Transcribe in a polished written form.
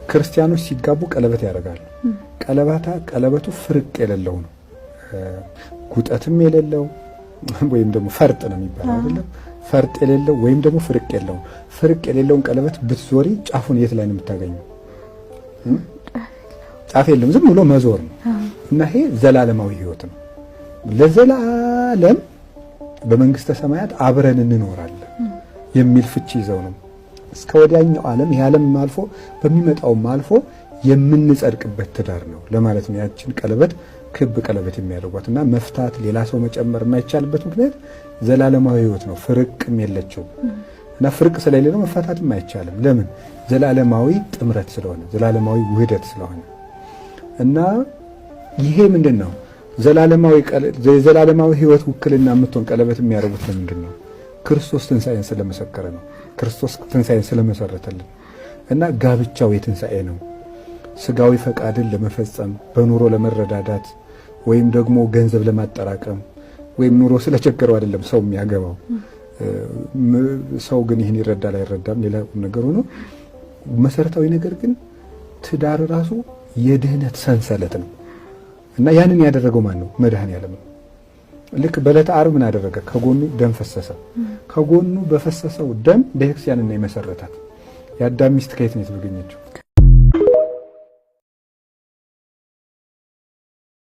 ክርስቲያኖች ሲጋቡ ቀለበት ያደርጋሉ። ቀለበቱ ፍርቅ የሌለው ነው። ጉጠትም የሌለው ወይም ደግሞ ፈርጥ ነው የሚባለው አይደለም። ፈርጥ የሌለው ወይም ደግሞ ፍርቅ የሌለው። ፍርቅ የሌለውን ቀለበት ብትዞሪ ጫፉን የት ላይ ነው የምታገኘው? ጫፍ የለም፣ ዝም ብሎ መዞር ነው። እና ይሄ ዘላለማዊ ሕይወት ነው። ለዘላለም በመንግስተ ሰማያት አብረን እንኖራለን የሚል ፍቺ ይዘው ነው እስከ ወዲያኛው ዓለም ያለም አልፎ በሚመጣውም አልፎ የምንጸድቅበት ትዳር ነው ለማለት ነው። ያችን ቀለበት ክብ ቀለበት የሚያደርጓትና መፍታት ሌላ ሰው መጨመር የማይቻልበት ምክንያት ዘላለማዊ ሕይወት ነው። ፍርቅም የለችው እና ፍርቅ ስለሌለው መፋታትም አይቻልም። ለምን? ዘላለማዊ ጥምረት ስለሆነ፣ ዘላለማዊ ውህደት ስለሆነ። እና ይሄ ምንድነው? ዘላለማዊ ሕይወት ውክልና የምትሆን ቀለበት የሚያደርጉት ለምንድን ነው? ክርስቶስ ትንሣኤን ስለመሰከረ ነው። ክርስቶስ ትንሣኤን ስለመሰረተልን እና ጋብቻው የትንሣኤ ነው። ስጋዊ ፈቃድን ለመፈጸም በኑሮ ለመረዳዳት ወይም ደግሞ ገንዘብ ለማጠራቀም ወይም ኑሮ ስለቸገረው አይደለም ሰው የሚያገባው። ሰው ግን ይህን ይረዳል አይረዳም ሌላ ነገር ሆኖ፣ መሰረታዊ ነገር ግን ትዳር ራሱ የድህነት ሰንሰለት ነው። እና ያንን ያደረገው ማን ነው? መድኃኔዓለም ነው። ልክ በዕለተ ዓርብ ምን አደረገ? ከጎኑ ደም ፈሰሰ። ከጎኑ በፈሰሰው ደም ቤተክርስቲያንን ነው የመሰረታት። የአዳም ሚስት ከየት ነው የተገኘችው?